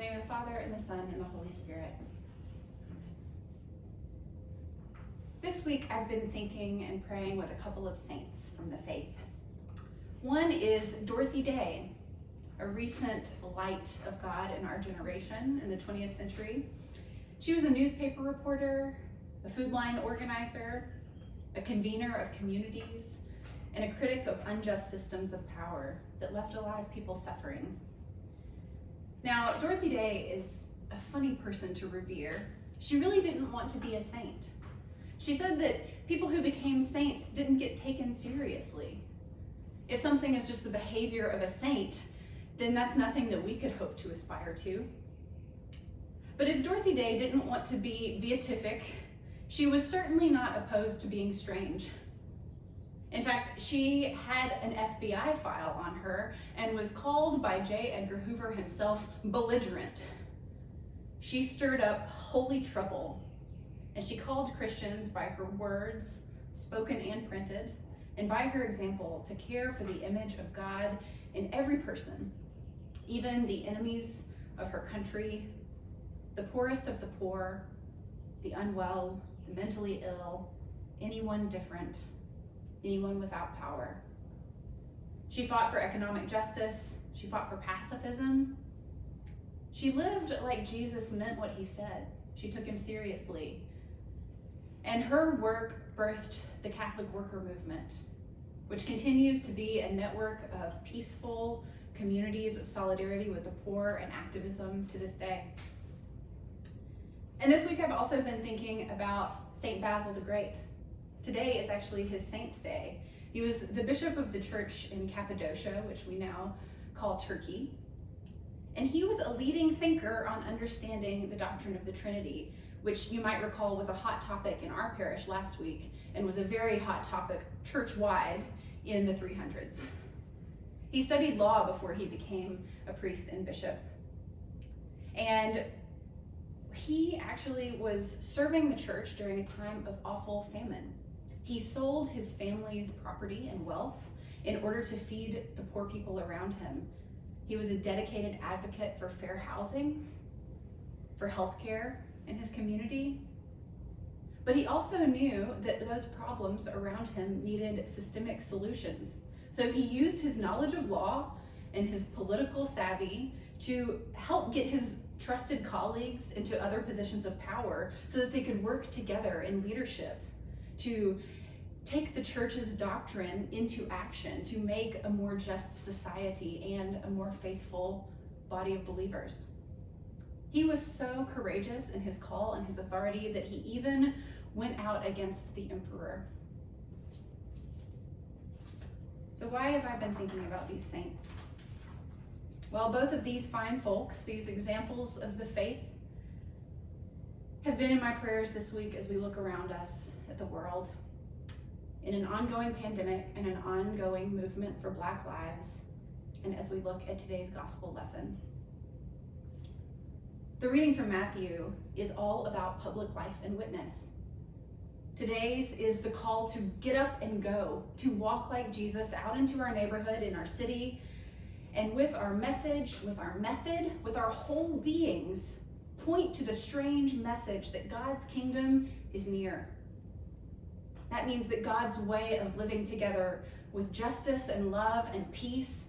In the name of the Father, and the Son, and the Holy Spirit. This week I've been thinking and praying with a couple of saints from the faith. One is Dorothy Day, a recent light of God in our generation in the 20th century. She was a newspaper reporter, a food line organizer, a convener of communities, and a critic of unjust systems of power that left a lot of people suffering. Now, Dorothy Day is a funny person to revere. She really didn't want to be a saint. She said that people who became saints didn't get taken seriously. If something is just the behavior of a saint, then that's nothing that we could hope to aspire to. But if Dorothy Day didn't want to be beatific, she was certainly not opposed to being strange. In fact, she had an FBI file on her and was called by J. Edgar Hoover himself belligerent. She stirred up holy trouble, and she called Christians by her words, spoken and printed, and by her example to care for the image of God in every person, even the enemies of her country, the poorest of the poor, the unwell, the mentally ill, anyone different, anyone without power. She fought for economic justice. She fought for pacifism. She lived like Jesus meant what he said. She took him seriously. And her work birthed the Catholic worker movement, which continues to be a network of peaceful communities of solidarity with the poor and activism to this day. And this week I've also been thinking about St. Basil the Great. Today is actually his saint's day. He was the bishop of the church in Cappadocia, which we now call Turkey. And he was a leading thinker on understanding the doctrine of the Trinity, which you might recall was a hot topic in our parish last week and was a very hot topic church-wide in the 300s. He studied law before he became a priest and bishop. And he actually was serving the church during a time of awful famine. He sold his family's property and wealth in order to feed the poor people around him. He was a dedicated advocate for fair housing, for healthcare in his community. But he also knew that those problems around him needed systemic solutions. So he used his knowledge of law and his political savvy to help get his trusted colleagues into other positions of power so that they could work together in leadership to take the church's doctrine into action to make a more just society and a more faithful body of believers. He was so courageous in his call and his authority that he even went out against the emperor. So why have I been thinking about these saints? Well, both of these fine folks, these examples of the faith, have been in my prayers this week as we look around us at the world, in an ongoing pandemic and an ongoing movement for Black lives, and as we look at today's gospel lesson. The reading from Matthew is all about public life and witness. Today's is the call to get up and go, to walk like Jesus out into our neighborhood, in our city, and with our message, with our method, with our whole beings, point to the strange message that God's kingdom is near. That means that God's way of living together with justice and love and peace,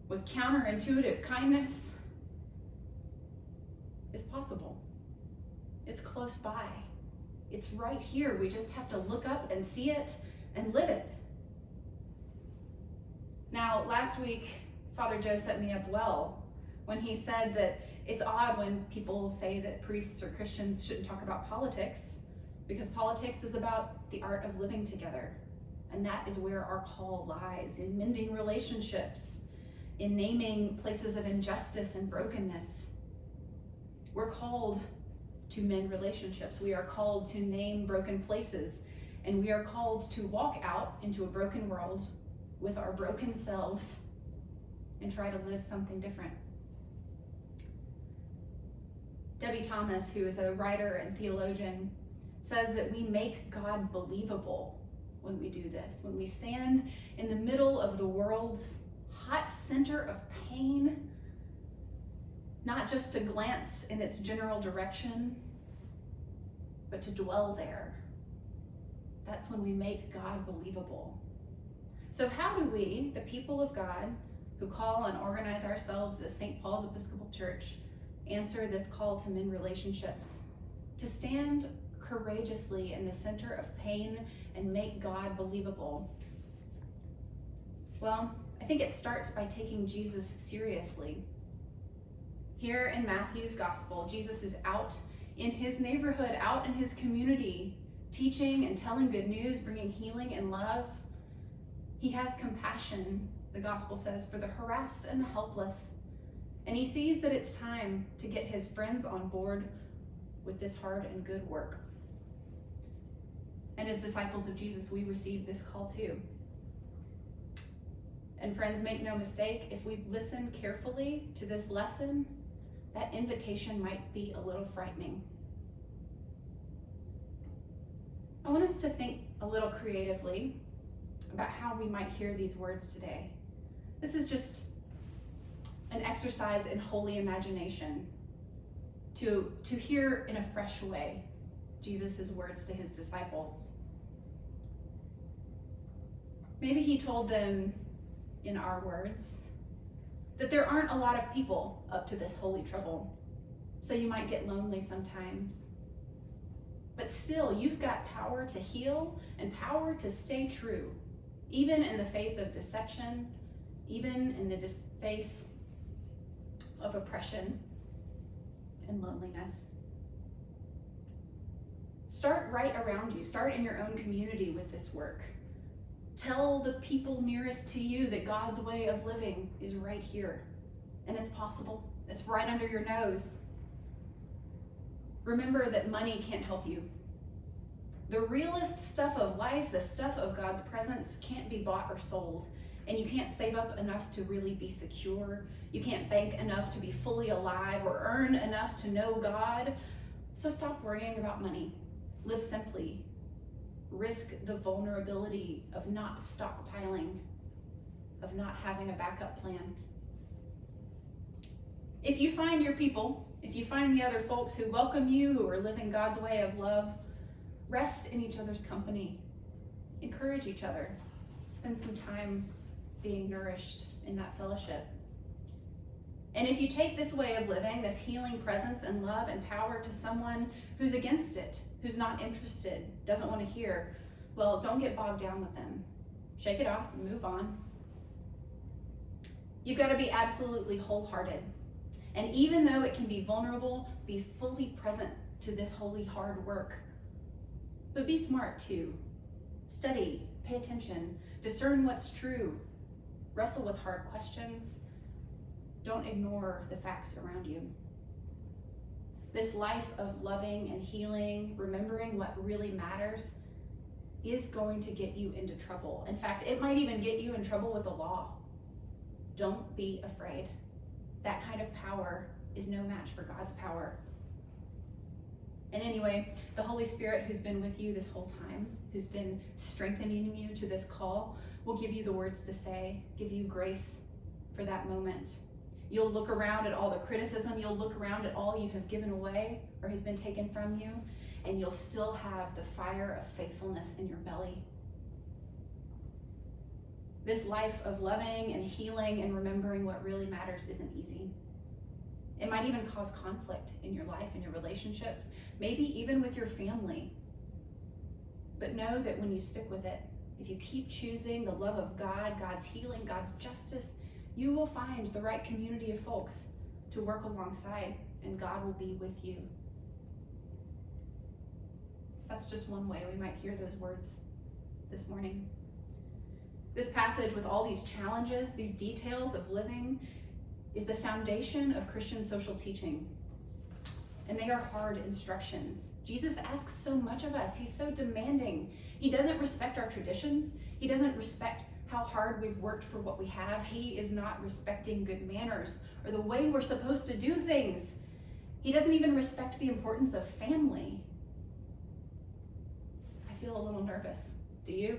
with counterintuitive kindness, is possible. It's close by. It's right here. We just have to look up and see it and live it. Now, last week, Father Joe set me up well when he said that it's odd when people say that priests or Christians shouldn't talk about politics, because politics is about the art of living together. And that is where our call lies, in mending relationships, in naming places of injustice and brokenness. We're called to mend relationships. We are called to name broken places, and we are called to walk out into a broken world with our broken selves and try to live something different. Debbie Thomas, who is a writer and theologian, says that we make God believable when we do this, when we stand in the middle of the world's hot center of pain not just to glance in its general direction, but to dwell there. That's when we make God believable. So how do we, the people of God, who call and organize ourselves as St. Paul's Episcopal Church, answer this call to mend relationships, to stand courageously in the center of pain and make God believable? Well, I think it starts by taking Jesus seriously. Here in Matthew's gospel, Jesus is out in his neighborhood, out in his community, teaching and telling good news, bringing healing and love. He has compassion, the gospel says, for the harassed and the helpless. And he sees that it's time to get his friends on board with this hard and good work. And as disciples of Jesus, we receive this call too. And friends, make no mistake, if we listen carefully to this lesson, that invitation might be a little frightening. I want us to think a little creatively about how we might hear these words today. This is just an exercise in holy imagination to hear in a fresh way Jesus' words to his disciples. Maybe he told them in our words that there aren't a lot of people up to this holy trouble, so you might get lonely sometimes. But still, you've got power to heal and power to stay true, even in the face of deception, even in the face of oppression and loneliness. Start right around you. Start in your own community with this work. Tell the people nearest to you that God's way of living is right here, and it's possible. It's right under your nose. Remember that money can't help you. The realest stuff of life, the stuff of God's presence, can't be bought or sold, and you can't save up enough to really be secure. You can't bank enough to be fully alive or earn enough to know God. So stop worrying about money. Live simply. Risk the vulnerability of not stockpiling, of not having a backup plan. If you find your people, if you find the other folks who welcome you, who are living God's way of love, rest in each other's company. Encourage each other. Spend some time being nourished in that fellowship. And if you take this way of living, this healing presence and love and power to someone who's against it, who's not interested, doesn't want to hear, well, don't get bogged down with them. Shake it off and move on. You've got to be absolutely wholehearted. And even though it can be vulnerable, be fully present to this holy, hard work. But be smart too. Study, pay attention, discern what's true, wrestle with hard questions. Don't ignore the facts around you. This life of loving and healing, remembering what really matters, is going to get you into trouble. In fact, it might even get you in trouble with the law. Don't be afraid. That kind of power is no match for God's power. And anyway, the Holy Spirit who's been with you this whole time, who's been strengthening you to this call, will give you the words to say, give you grace for that moment. You'll look around at all the criticism, you'll look around at all you have given away or has been taken from you, and you'll still have the fire of faithfulness in your belly. This life of loving and healing and remembering what really matters isn't easy. It might even cause conflict in your life, in your relationships, maybe even with your family. But know that when you stick with it, if you keep choosing the love of God, God's healing, God's justice, you will find the right community of folks to work alongside, and God will be with you. That's just one way we might hear those words this morning. This passage with all these challenges, these details of living, is the foundation of Christian social teaching. And they are hard instructions. Jesus asks so much of us. He's so demanding. He doesn't respect our traditions. He doesn't respect how hard we've worked for what we have. He is not respecting good manners or the way we're supposed to do things. He doesn't even respect the importance of family. I feel a little nervous. Do you?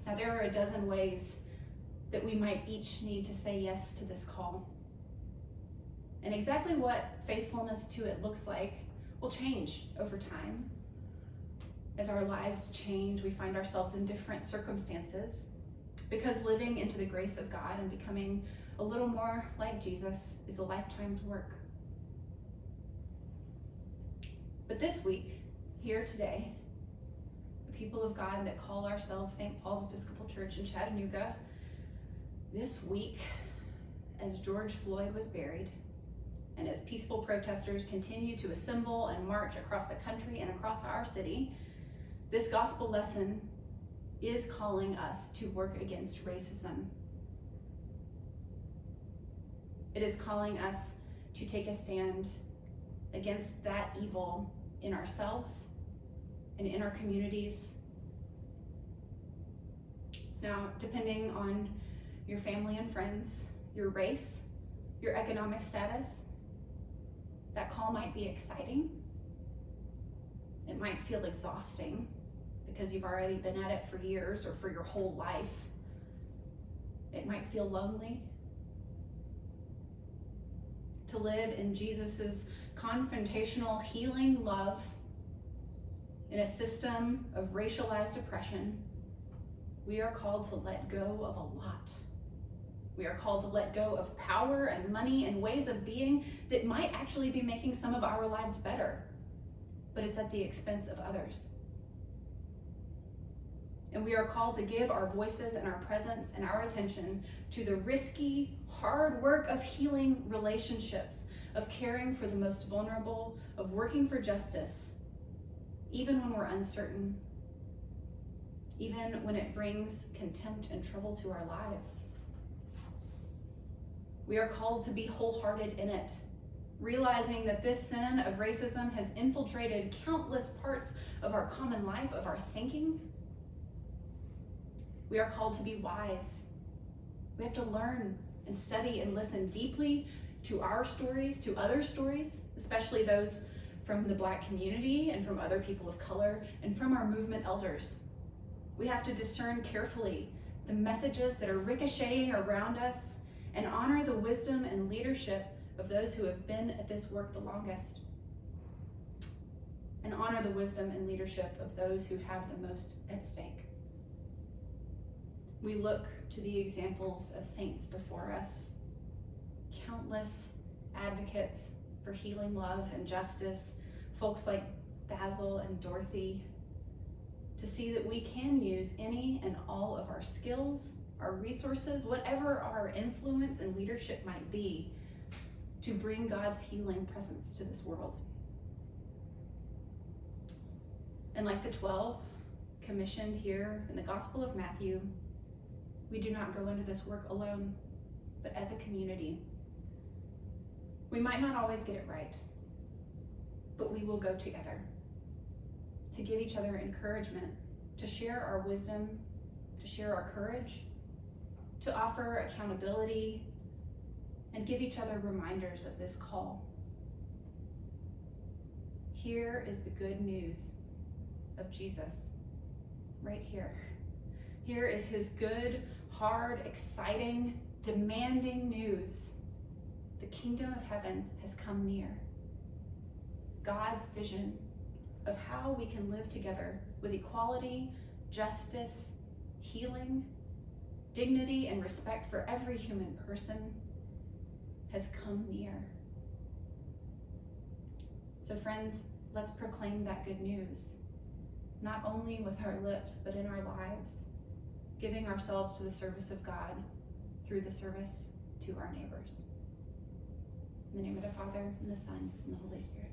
Now, there are a dozen ways that we might each need to say yes to this call. And exactly what faithfulness to it looks like will change over time. As our lives change, we find ourselves in different circumstances, because living into the grace of God and becoming a little more like Jesus is a lifetime's work. But this week, here today, the people of God that call ourselves St. Paul's Episcopal Church in Chattanooga, this week, as George Floyd was buried, and as peaceful protesters continue to assemble and march across the country and across our city, this gospel lesson is calling us to work against racism. It is calling us to take a stand against that evil in ourselves and in our communities. Now, depending on your family and friends, your race, your economic status, that call might be exciting. It might feel exhausting because you've already been at it for years or for your whole life. It might feel lonely. To live in Jesus's confrontational, healing love in a system of racialized oppression, we are called to let go of a lot. We are called to let go of power and money and ways of being that might actually be making some of our lives better, but it's at the expense of others. And we are called to give our voices and our presence and our attention to the risky, hard work of healing relationships, of caring for the most vulnerable, of working for justice, even when we're uncertain, even when it brings contempt and trouble to our lives. We are called to be wholehearted in it, realizing that this sin of racism has infiltrated countless parts of our common life, of our thinking. We are called to be wise. We have to learn and study and listen deeply to our stories, to other stories, especially those from the Black community and from other people of color and from our movement elders. We have to discern carefully the messages that are ricocheting around us and honor the wisdom and leadership of those who have been at this work the longest. And honor the wisdom and leadership of those who have the most at stake. We look to the examples of saints before us, countless advocates for healing love and justice, folks like Basil and Dorothy, to see that we can use any and all of our skills, our resources, whatever our influence and leadership might be, to bring God's healing presence to this world. And like the 12 commissioned here in the Gospel of Matthew, we do not go into this work alone, but as a community. We might not always get it right, but we will go together to give each other encouragement, to share our wisdom, to share our courage, to offer accountability, and give each other reminders of this call. Here is the good news of Jesus, right here. Here is his good, hard, exciting, demanding news. The kingdom of heaven has come near. God's vision of how we can live together with equality, justice, healing, dignity, and respect for every human person has come near. So friends, let's proclaim that good news, not only with our lips, but in our lives, giving ourselves to the service of God through the service to our neighbors. In the name of the Father, and the Son, and the Holy Spirit.